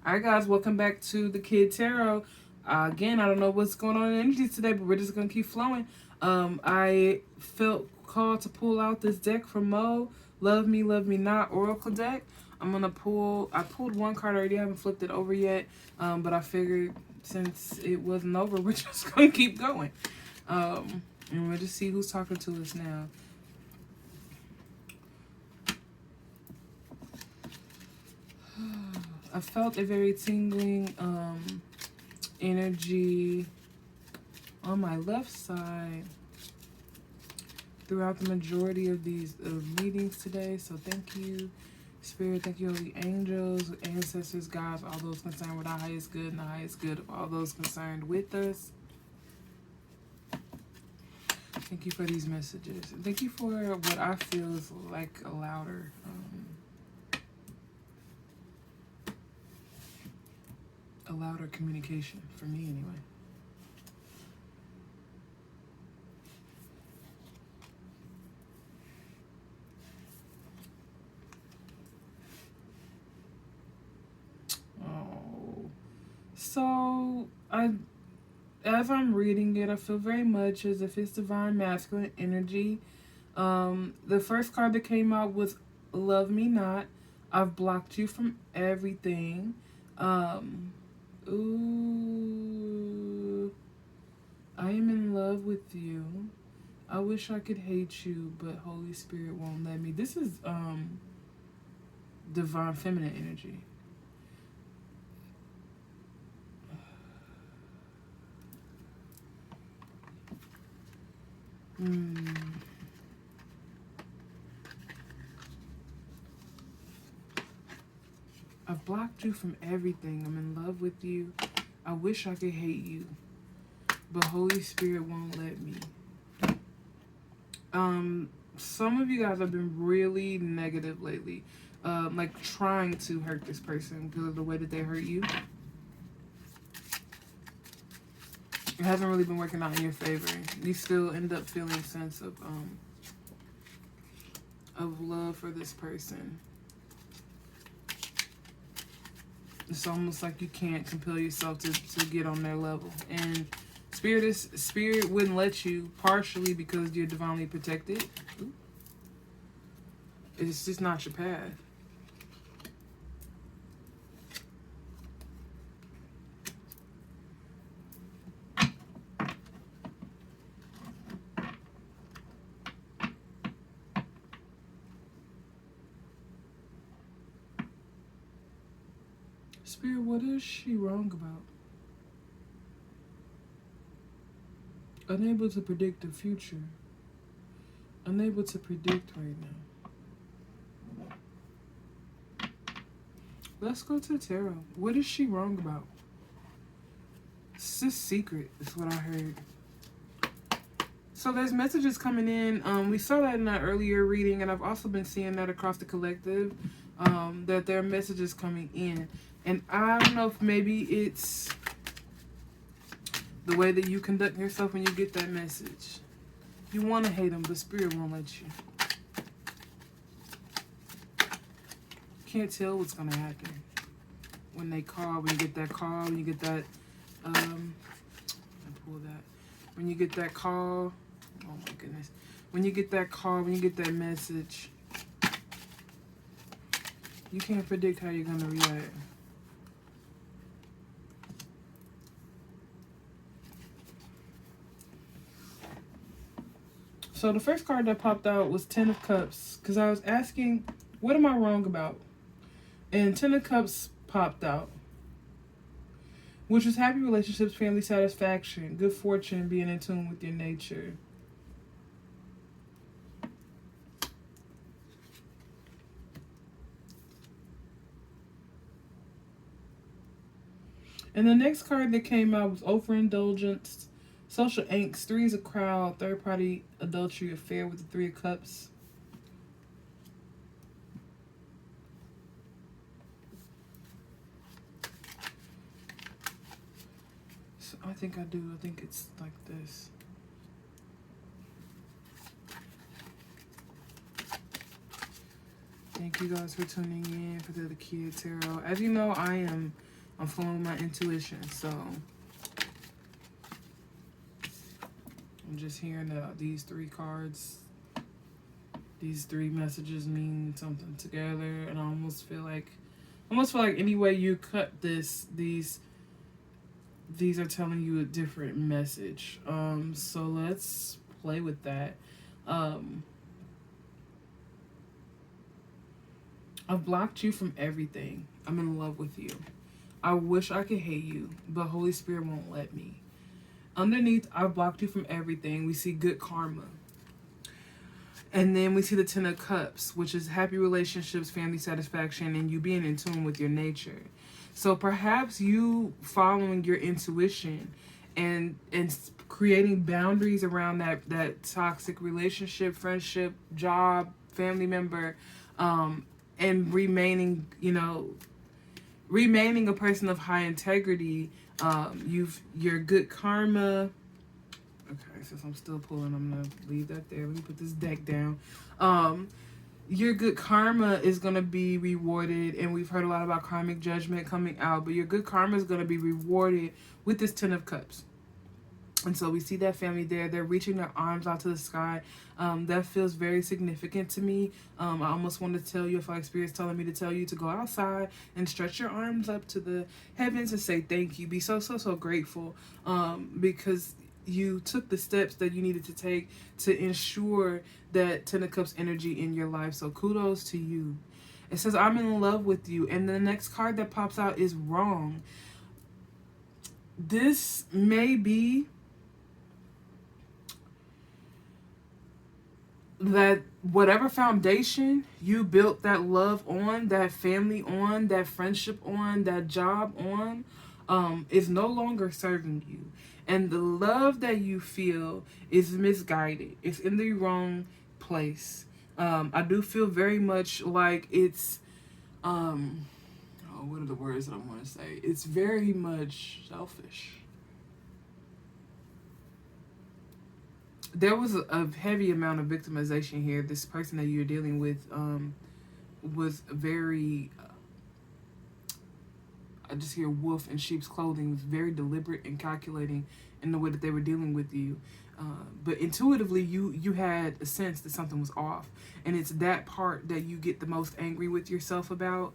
Alright guys, welcome back to the Kid Tarot. Again, I don't know what's going on in energies today, but we're just going to keep flowing. I felt called to pull out this deck from Mo, Love Me Not Oracle deck. I pulled one card already, I haven't flipped it over yet, but I figured since it wasn't over, we're just going to keep going. And we'll just see who's talking to us now. I felt a very tingling energy on my left side throughout the majority of these meetings today. So thank you, Spirit. Thank you, all the angels, ancestors, guides, all those concerned with our highest good and the highest good of all those concerned with us. Thank you for these messages. Thank you for what I feel is like a louder communication for me anyway. Oh, so as I'm reading it, I feel very much as if it's divine masculine energy. The first card that came out was Love Me Not. I've blocked you from everything. Ooh, I am in love with you. I wish I could hate you, but Holy Spirit won't let me. This is divine feminine energy. I've blocked you from everything. I'm in love with you. I wish I could hate you, but Holy Spirit won't let me. Some of you guys have been really negative lately, like trying to hurt this person because of the way that they hurt you. It hasn't really been working out in your favor. You still end up feeling a sense of love for this person. It's almost like you can't compel yourself to get on their level. And Spirit wouldn't let you, partially because you're divinely protected. Ooh. It's just not your path. Spirit, what is she wrong about? Unable to predict the future. Unable to predict right now. Let's go to tarot. What is she wrong about? It's just secret, is what I heard. So there's messages coming in. We saw that in that earlier reading, and I've also been seeing that across the collective, that there are messages coming in. And I don't know if maybe it's the way that you conduct yourself when you get that message. You want to hate them, but Spirit won't let you. Can't tell what's going to happen when they call, when you get that call, when you get that, pull that. When you get that call, oh my goodness. When you get that call, when you get that message, you can't predict how you're going to react. So the first card that popped out was Ten of Cups, because I was asking, what am I wrong about? And Ten of Cups popped out, which is happy relationships, family satisfaction, good fortune, being in tune with your nature. And the next card that came out was overindulgence, social angst, three's a crowd, third party adultery affair with the Three of Cups. So I think I do. I think it's like this. Thank you guys for tuning in for the Kid Tarot. As you know, I am I'm flowing with my intuition. So I'm just hearing that these 3 cards, these 3 messages mean something together, and I almost feel like any way you cut this, these are telling you a different message. So let's play with that. I've blocked you from everything. I'm in love with you. I wish I could hate you, but Holy Spirit won't let me. Underneath, I've blocked you from everything. We see good karma. And then we see the 10 of Cups, which is happy relationships, family satisfaction, and you being in tune with your nature. So perhaps you following your intuition and creating boundaries around that toxic relationship, friendship, job, family member, and remaining a person of high integrity. Your good karma. Okay, since I'm still pulling, I'm gonna leave that there. Let me put this deck down. Your good karma is gonna be rewarded, and we've heard a lot about karmic judgment coming out, but your good karma is gonna be rewarded with this 10 of Cups. And so we see that family there. They're reaching their arms out to the sky. That feels very significant to me. I almost want to tell you, if our spirit's telling me to tell you to go outside and stretch your arms up to the heavens and say thank you. Be so grateful, because you took the steps that you needed to take to ensure that 10 of Cups energy in your life. So kudos to you. It says, I'm in love with you. And the next card that pops out is wrong. This may be that whatever foundation you built that love on, that family on, that friendship on, that job on, is no longer serving you. And the love that you feel is misguided. It's in the wrong place. I do feel very much like it's, what are the words that I want to say? It's very much selfish. There was a heavy amount of victimization here. This person that you're dealing with was very, I just hear wolf in sheep's clothing, was very deliberate and calculating in the way that they were dealing with you. But intuitively, you had a sense that something was off. And it's that part that you get the most angry with yourself about.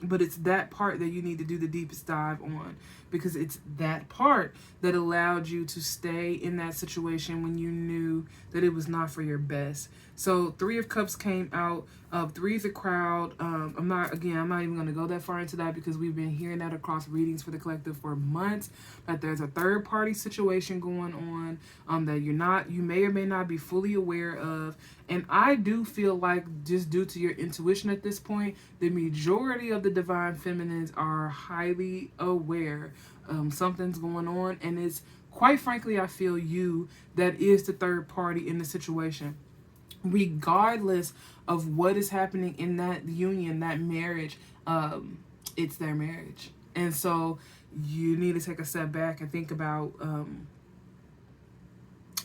But it's that part that you need to do the deepest dive on, because it's that part that allowed you to stay in that situation when you knew that it was not for your best. So 3 of Cups came out. 3 is a crowd. I'm not even going to go that far into that, because we've been hearing that across readings for the collective for months, that there's a third party situation going on that you may or may not be fully aware of. And I do feel like, just due to your intuition at this point, the majority of the divine feminines are highly aware something's going on, and it's, quite frankly, I feel you that is the third party in the situation. Regardless of what is happening in that union, that marriage, it's their marriage. And so you need to take a step back and think about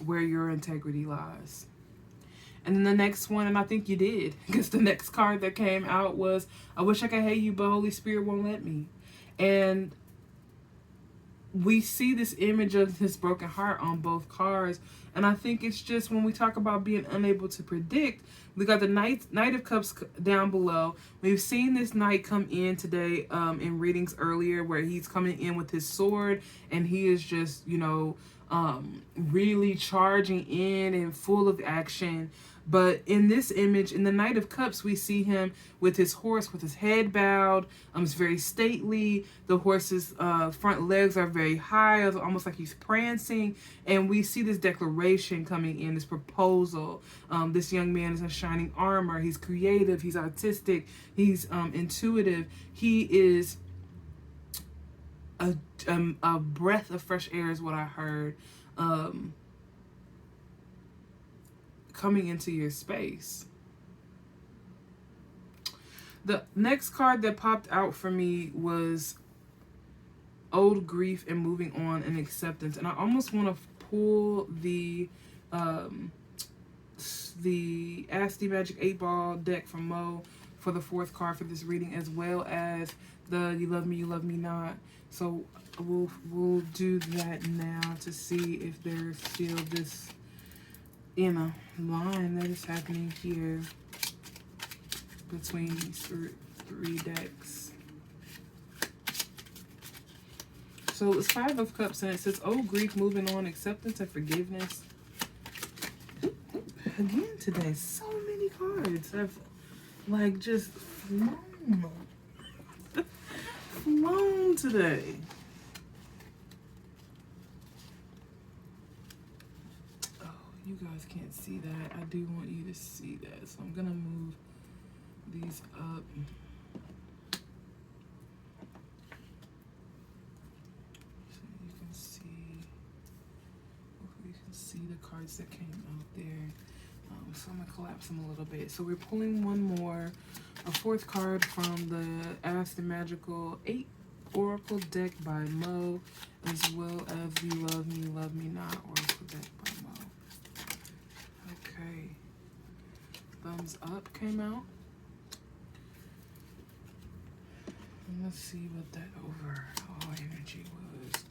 where your integrity lies. And then the next one, and I think you did, because the next card that came out was, I wish I could hate you, but Holy Spirit won't let me. And we see this image of this broken heart on both cards. And I think it's just, when we talk about being unable to predict, we got the Knight of Cups down below. We've seen this knight come in today in readings earlier, where he's coming in with his sword, and he is just, really charging in and full of action. But in this image, in the Knight of Cups, we see him with his horse, with his head bowed. It's very stately. The horse's front legs are very high, almost like he's prancing. And we see this declaration coming in, this proposal. This young man is in shining armor. He's creative. He's artistic. He's intuitive. He is a breath of fresh air, is what I heard. Coming into your space. The next card that popped out for me was old grief and moving on and acceptance. And I almost want to pull the Ask the Magic 8 Ball deck from Mo for the 4th card for this reading, as well as the you love me not. So we'll do that now to see if there's still this, you know, line that is happening here between these three decks. So it's Five of Cups, and it says, oh, grief, moving on, acceptance and forgiveness. Again today, so many cards have like just flown. Flown today. Oh, you guys can't see that. I do want you to see that. So I'm gonna move these up. So you can see, hopefully you can see the cards that came out there. So I'm gonna collapse them a little bit. So we're pulling one more, a fourth card from the Ask the Magical 8 Oracle deck by Mo, as well as You Love Me Not Oracle deck by Mo. Okay. Thumbs Up came out. And let's see what that overall energy was.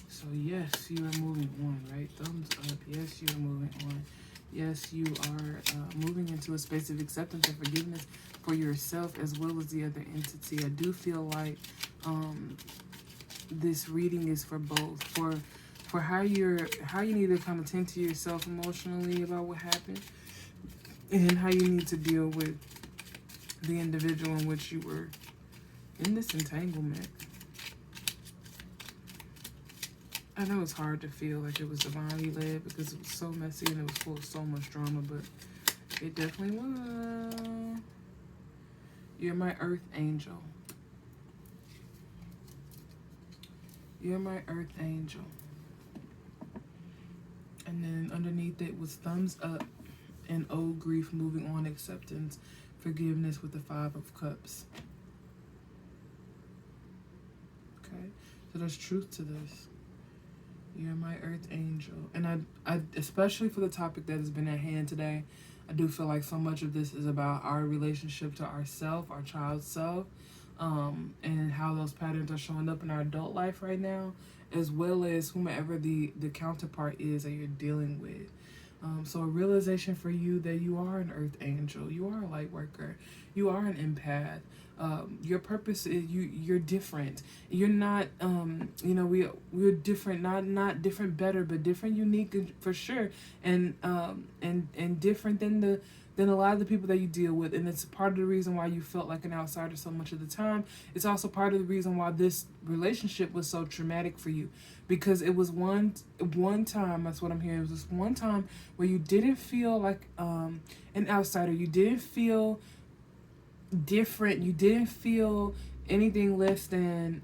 So yes, you are moving on, right? Thumbs up. Yes, you are moving on. Yes, you are moving into a space of acceptance and forgiveness for yourself as well as the other entity. I do feel like this reading is for both, for how you need to kind of tend to yourself emotionally about what happened, and how you need to deal with the individual in which you were in this entanglement. I know it's hard to feel like it was divinely led because it was so messy and it was full of so much drama, but it definitely was. You're my earth angel. You're my earth angel. And then underneath it was thumbs up and oh, grief, moving on, acceptance, forgiveness with the Five of Cups. Okay, so there's truth to this. You're my earth angel. And I especially for the topic that has been at hand today, I do feel like so much of this is about our relationship to ourself, our child self, and how those patterns are showing up in our adult life right now, as well as whomever the counterpart is that you're dealing with. So a realization for you that you are an earth angel, you are a light worker, you are an empath. Your purpose is you're different. You're not we're different, not different better, but different, unique for sure, and different than a lot of the people that you deal with. And it's part of the reason why you felt like an outsider so much of the time. It's also part of the reason why this relationship was so traumatic for you, because it was one time, that's what I'm hearing, it was this one time where you didn't feel like an outsider, you didn't feel different, you didn't feel anything less than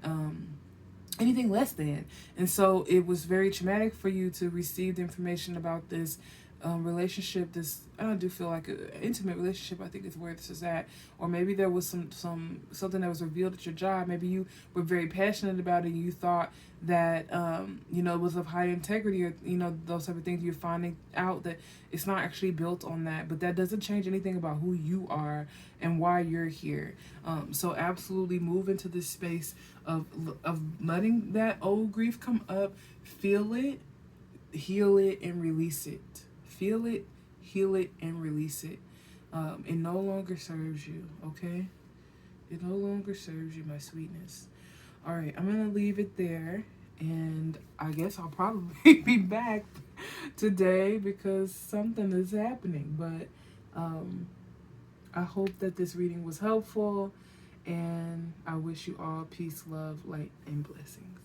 and so it was very traumatic for you to receive the information about this relationship. This, I do feel like an intimate relationship, I think is where this is at. Or maybe there was something that was revealed at your job. Maybe you were very passionate about it and you thought that it was of high integrity, or those type of things. You're finding out that it's not actually built on that, but that doesn't change anything about who you are and why you're here. So absolutely move into this space of letting that old grief come up, feel it, heal it, and release it. Feel it, heal it, and release it. It no longer serves you, okay? It no longer serves you, my sweetness. All right, I'm going to leave it there, and I guess I'll probably be back today because something is happening. But I hope that this reading was helpful, and I wish you all peace, love, light, and blessings.